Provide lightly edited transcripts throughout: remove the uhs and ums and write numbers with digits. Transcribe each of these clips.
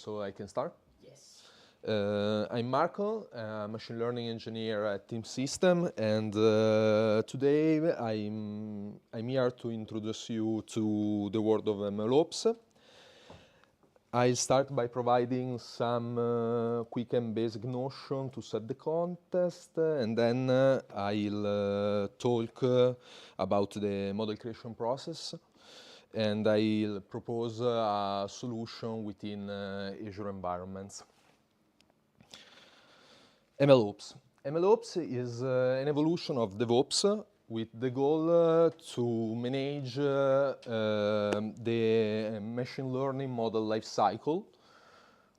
so I can start? Yes. I'm Marco, a machine learning engineer at TeamSystem, and today I'm here to introduce you to the world of MLOps. I'll start by providing some quick and basic notion to set the context, and then I'll talk about the model creation process, and I'll propose a solution within Azure environments. MLOps. MLOps is an evolution of DevOps with the goal to manage the machine learning model lifecycle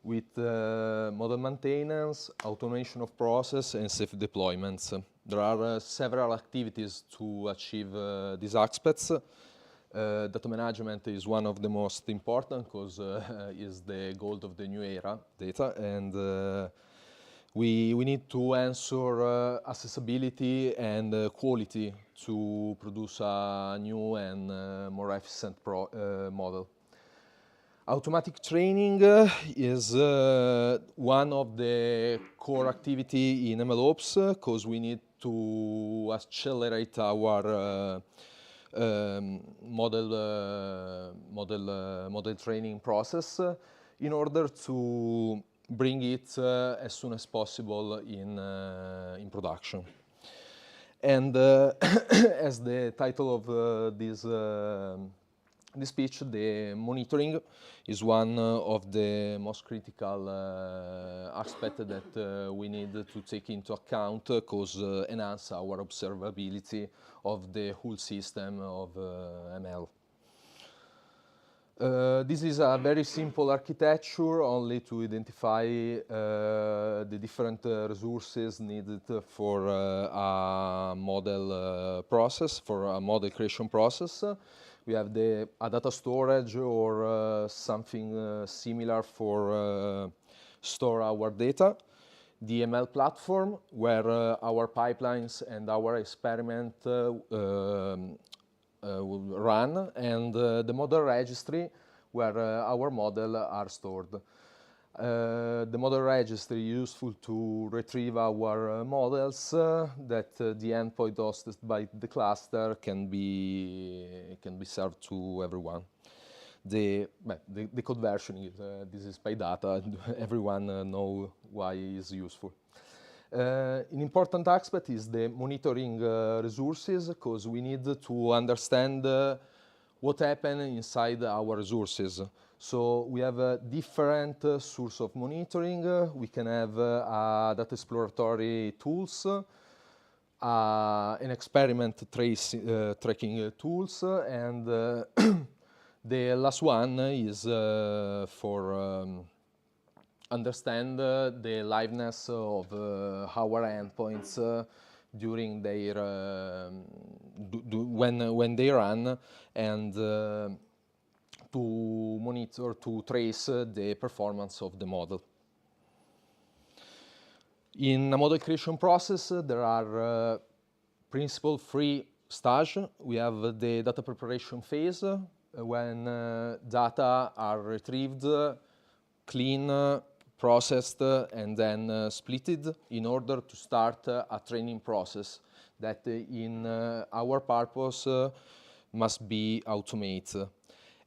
with model maintenance, automation of process, and safe deployments. There are several activities to achieve these aspects. Data management is one of the most important because it's the goal of the new era, data, and we need to answer accessibility and quality to produce a new and more efficient model. Automatic training is one of the core activity in MLOps because we need to accelerate our model training process in order to bring it as soon as possible in production. And as the title of this speech, the monitoring is one of the most critical aspects that we need to take into account because enhance our observability of the whole system of ML. This is a very simple architecture, only to identify the different resources needed for a model process, for a model creation process. We have a data storage or something similar for store our data. The ML platform, where our pipelines and our experiment will run, and the model registry where our model are stored. The model registry is useful to retrieve our models that the endpoint hosted by the cluster can be served to everyone. The code version is this is by data. Everyone know why it's useful. An important aspect is the monitoring resources, because we need to understand what happened inside our resources. So we have a different source of monitoring. We can have data exploratory tools, an experiment tracking tools, and the last one is for understand the liveness of our endpoints during their when they run, and to monitor, to trace the performance of the model. In a model creation process, there are principal 3 stages. We have the data preparation phase, when data are retrieved, clean, processed, and then splitted in order to start a training process that in our purpose must be automated.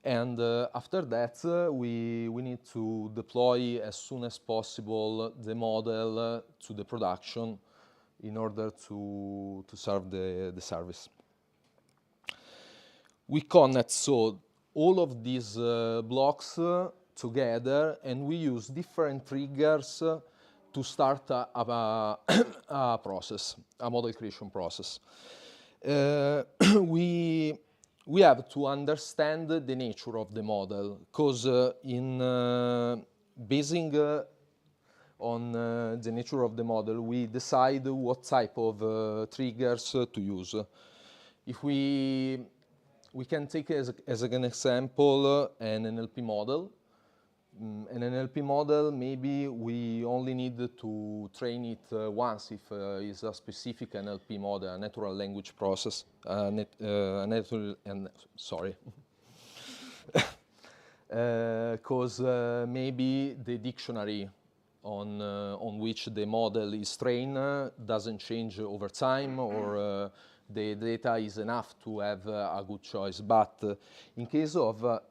And after that, we need to deploy as soon as possible the model to the production in order to serve the service. We connect so all of these blocks together, and we use different triggers to start a process, a model creation process. We have to understand the nature of the model, because basing on the nature of the model, we decide what type of triggers to use. If we can take as an example an NLP model. An NLP model, maybe we only need to train it once if it's a specific NLP model, a natural language process, because maybe the dictionary on which the model is trained doesn't change over time, or the data is enough to have a good choice. But in case of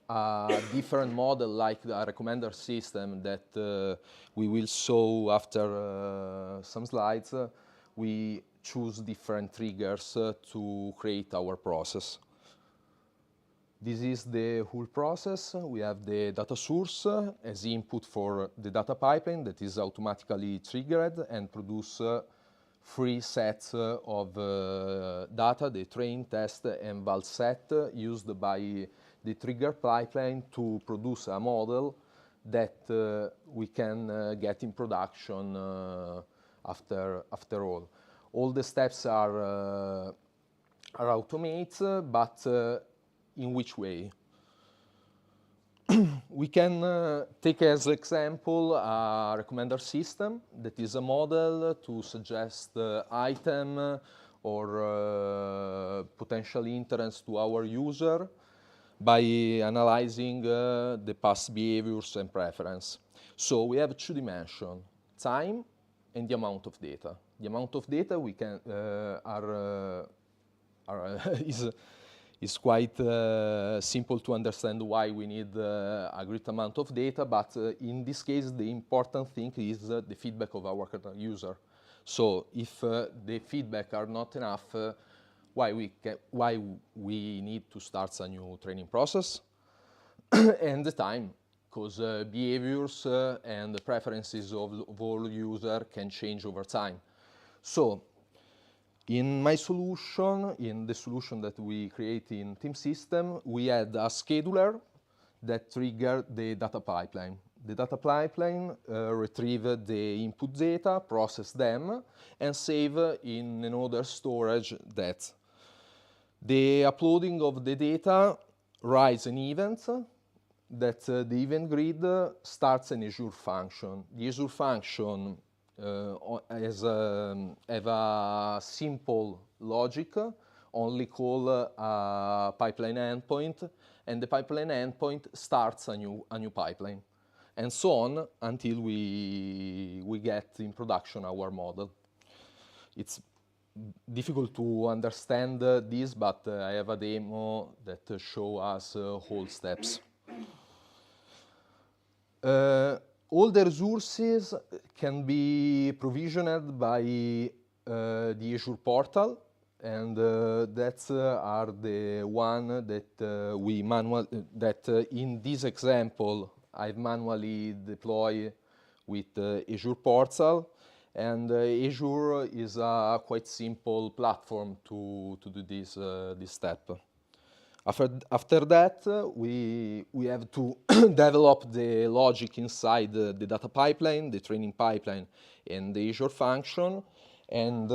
a different model like the recommender system that we will show after some slides, we choose different triggers to create our process. This is the whole process. We have the data source as input for the data pipeline that is automatically triggered and produce 3 sets of data, the train, test, and val set, used by the trigger pipeline to produce a model that we can get in production after all. All the steps are automated, but in which way? We can take as example a recommender system that is a model to suggest item or potential interest to our user by analyzing the past behaviors and preference. So we have 2 dimensions, time and the amount of data. The amount of data we can is quite simple to understand why we need a great amount of data, but in this case the important thing is the feedback of our user. So if the feedback are not enough, why we need to start a new training process? And the time, because behaviors and the preferences of all user can change over time. So in my solution, in the solution that we create in TeamSystem, we had a scheduler that triggered the data pipeline. The data pipeline retrieved the input data, processed them, and save in another storage that the uploading of the data writes an event that the event grid starts an Azure function. The Azure function have a simple logic, only call a pipeline endpoint, and the pipeline endpoint starts a new pipeline, and so on until we get in production our model. It's difficult to understand this, but I have a demo that shows us whole steps. All the resources can be provisioned by the Azure portal, and that's are the one that we in this example I've manually deployed with Azure portal, and Azure is a quite simple platform to do this step. After that, we have to develop the logic inside the data pipeline, the training pipeline, and the Azure function. And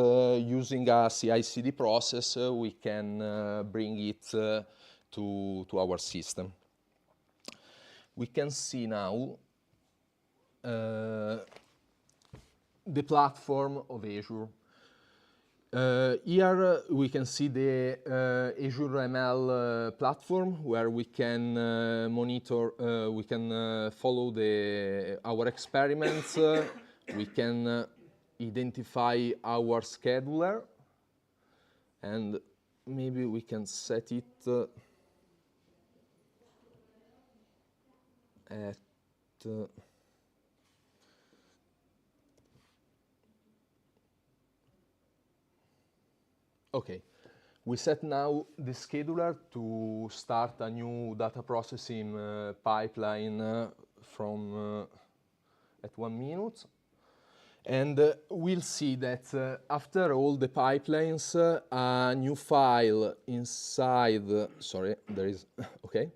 using a CI/CD process, we can bring it to our system. We can see now the platform of Azure. Here we can see the Azure ML platform, where we can monitor, we can follow our experiments, we can identify our scheduler, and maybe we can set it at okay, we set now the scheduler to start a new data processing pipeline from at 1 minute. And we'll see that after all the pipelines, a new file inside, sorry, there is, okay,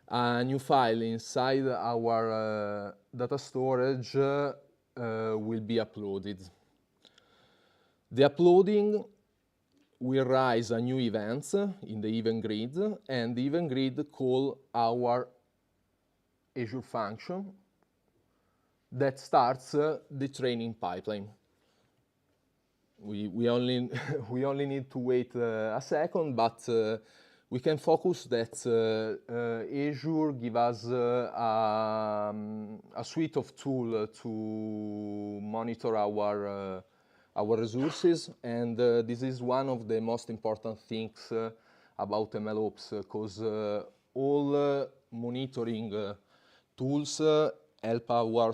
a new file inside our data storage will be uploaded. The uploading will raise a new event in the event grid, and the event grid call our Azure function that starts the training pipeline. We only need to wait a second, but we can focus that Azure give us a suite of tools to monitor our resources, and this is one of the most important things about MLOps, because all monitoring tools help our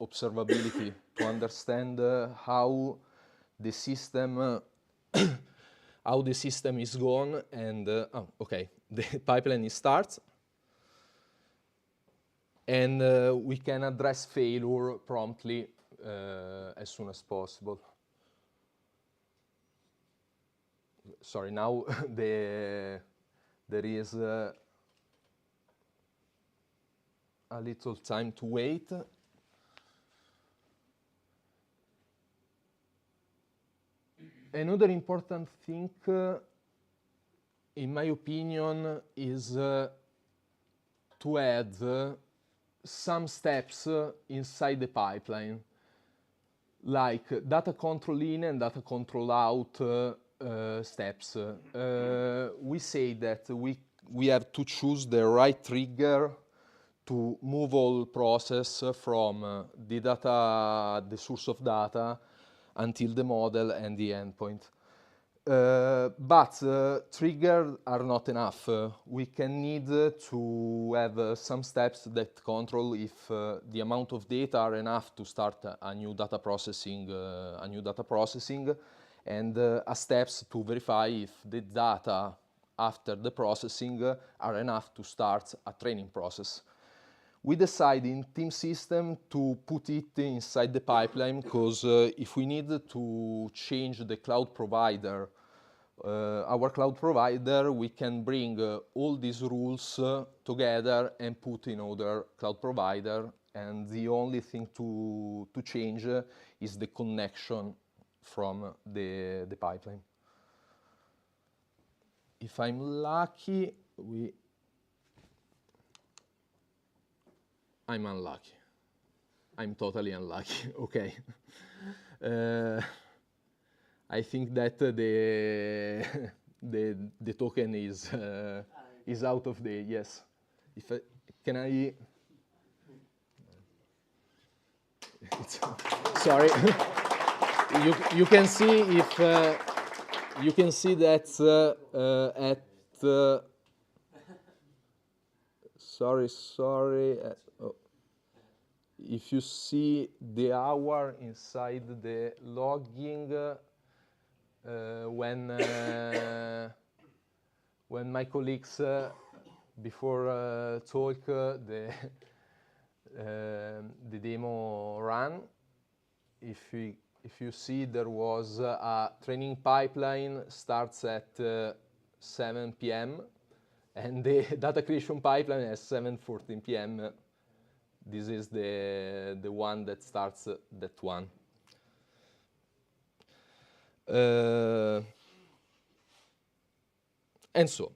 observability to understand how the system how the system is gone, and okay, the pipeline starts, and we can address failure promptly as soon as possible. Sorry, now there is a little time to wait. Another important thing, in my opinion, is to add some steps inside the pipeline, like data control in and data control out steps. We say that we have to choose the right trigger to move all process from the source of data until the model and the endpoint. But triggers are not enough. We can need to have some steps that control if the amount of data are enough to start a new data processing, and steps to verify if the data after the processing are enough to start a training process. We decide in TeamSystem to put it inside the pipeline, because if we need to change the cloud provider, our cloud provider, we can bring all these rules together and put in other cloud provider, and the only thing to change is the connection from the pipeline. If I'm lucky, I'm unlucky. I'm totally unlucky. Okay. I think that the token is out of date. Yes. Can I? Sorry. You can see if you can see that at. Sorry. Oh. If you see the hour inside the logging, when my colleagues before talk the demo run, if you see there was a training pipeline starts at 7 p.m. and the data creation pipeline at 7:14 p.m. This is the one that starts that one. And so.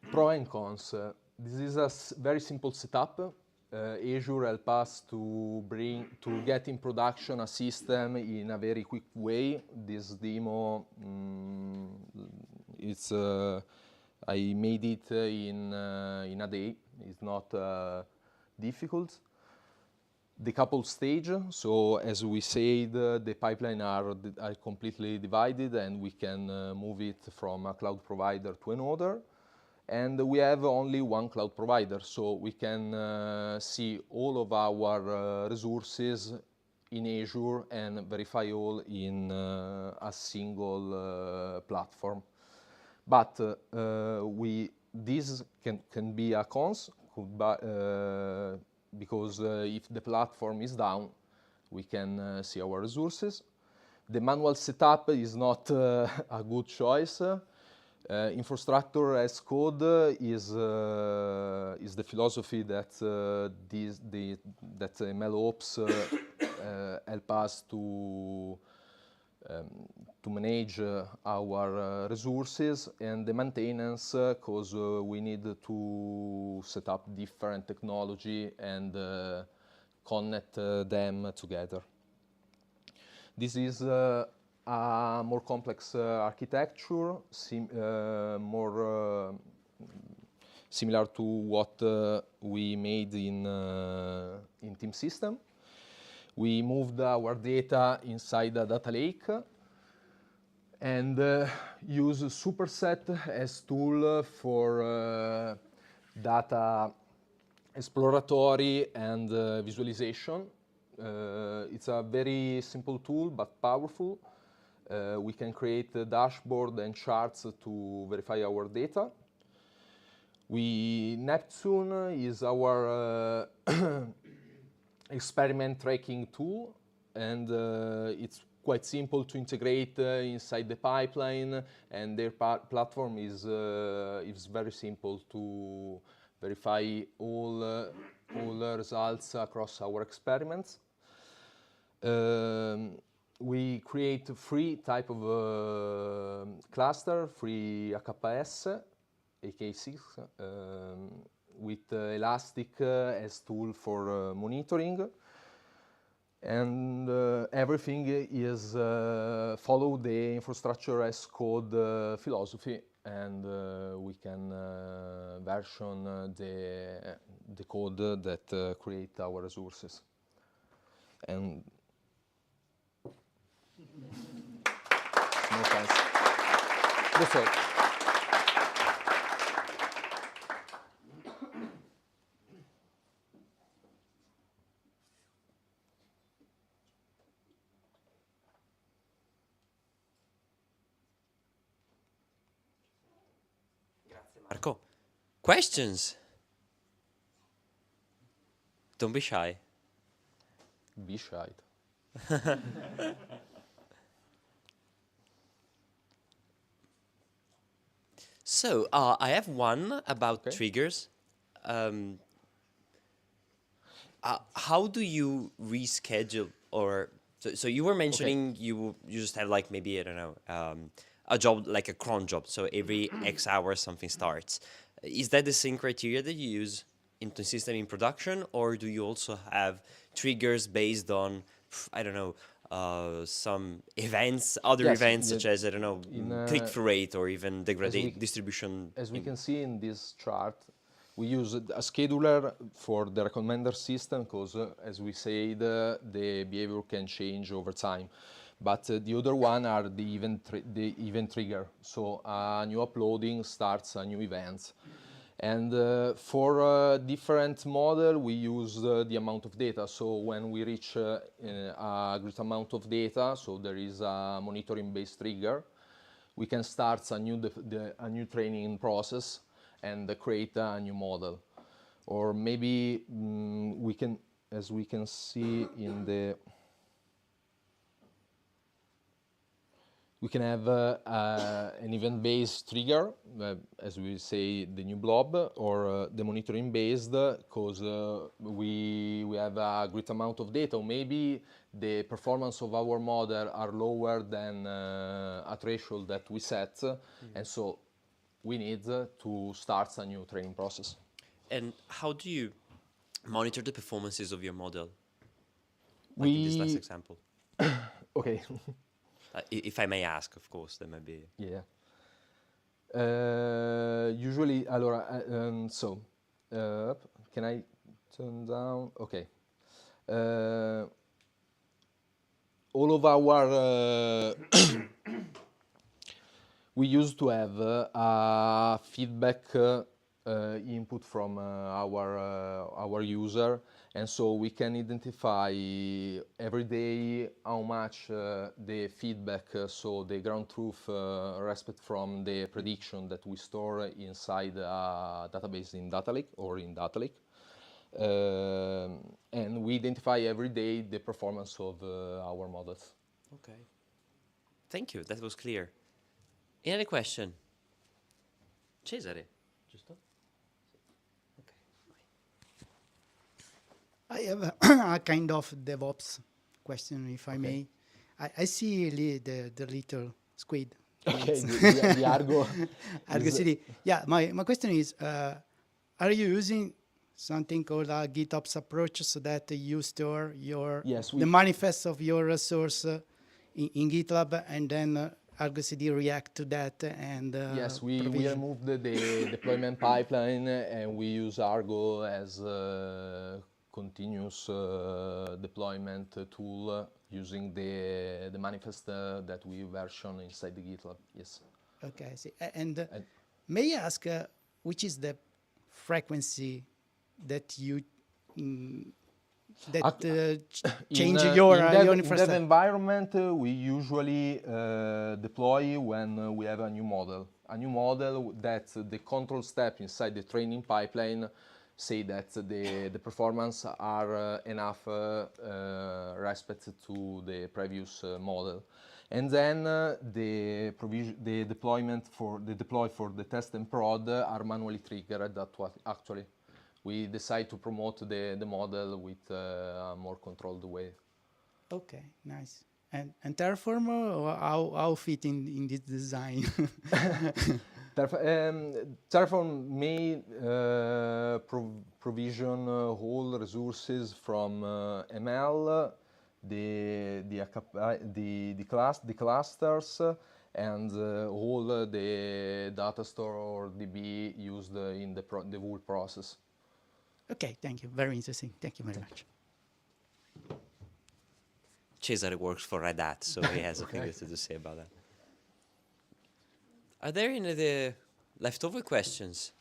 Pro and cons. This is a very simple setup. Azure helps us to get in production a system in a very quick way. This demo, I made it in a day. It's not difficult. The couple stage, so as we said, the pipeline are completely divided, and we can move it from a cloud provider to another. And we have only one cloud provider, so we can see all of our resources in Azure and verify all in a single platform. But this can be a cons, because if the platform is down, we can see our resources. The manual setup is not a good choice. Infrastructure as code is the philosophy that that MLOps help us to manage our resources, and the maintenance, because we need to set up different technology and connect them together. This is a more complex architecture, more similar to what we made in TeamSystem. We moved our data inside a data lake and use Superset as tool for data exploratory and visualization. It's a very simple tool but powerful. We can create a dashboard and charts to verify our data. Neptune is our experiment tracking tool, and it's quite simple to integrate inside the pipeline, and their platform is very simple to verify all results across our experiments. We create three type of cluster, free AKS, AK6, with Elastic as tool for monitoring. And everything is follow the infrastructure as code philosophy, and we can version the code that create our resources. And no thanks. That's all. Marco, questions? Don't be shy. Be shy. So, I have one about triggers. How do you reschedule, or so you were mentioning you just have like maybe, I don't know, a job like a cron job, so every X hours something starts. Is that the same criteria that you use in the system in production, or do you also have triggers based on, I don't know, some events, other events such as, I don't know, click-through rate or even distribution? As we can see in this chart, we use a scheduler for the recommender system because, as we said, the behavior can change over time. But the other one are the event trigger. So a new uploading starts a new event. And for different model, we use the amount of data. So when we reach a great amount of data, so there is a monitoring-based trigger, we can start a new training process and create a new model. Or maybe we can, as we can see in the, we can have an event-based trigger, as we say, the new blob, or the monitoring-based, because we have a great amount of data. Or maybe the performance of our model are lower than a threshold that we set, and so we need to start a new training process. And how do you monitor the performances of your model? Like in this last example. Okay. If I may ask, of course, there might be. Yeah. Usually, allora, can I turn down? Okay. All of our we used to have a feedback input from our user, and so we can identify every day how much the feedback, so the ground truth respect from the prediction that we store inside a database in Data Lake or in Data Lake. And we identify every day the performance of our models. Okay. Thank you, that was clear. Any other question? Cesare, giusto? I have a kind of DevOps question, if I may. I see the little squid. Okay, the Argo. Argo CD. Yeah, my question is, are you using something called a GitOps approach so that you store your the manifest of your resource in GitLab, and then Argo CD react to that and Yes, we provision. removed the deployment pipeline and we use Argo as a continuous deployment tool using the manifest that we version inside the GitLab. Yes. Okay, I see. And may I ask, which is the frequency that you change your in dev infrastructure? environment, we usually deploy when we have a new model. A new model that the control step inside the training pipeline say that the performance are enough respect to the previous model. And then the deploy for the test and prod are manually triggered. That what actually we decide to promote the model with a more controlled way. Okay, nice. And Terraform, how fit in this design? Terraform may provision all resources from ML, the clusters, and all the data store or DB used in the whole process. Okay, thank you. Very interesting. Thank you very much. Cesare works for Red Hat, so he has a thing to say about that. Are there any other leftover questions?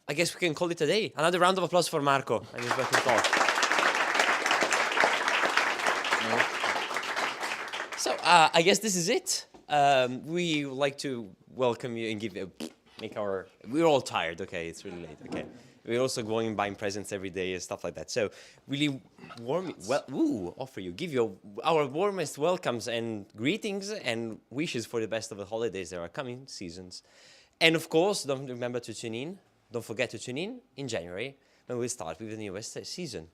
I guess we can call it a day. Another round of applause for Marco and his welcome talk. So I guess this is it. We would like to welcome you and we're all tired, okay, it's really late, okay. We're also going buying presents every day and stuff like that. So really give you our warmest welcomes and greetings and wishes for the best of the holidays that are coming seasons. And of course, don't forget to tune in in January when we start with the newest season.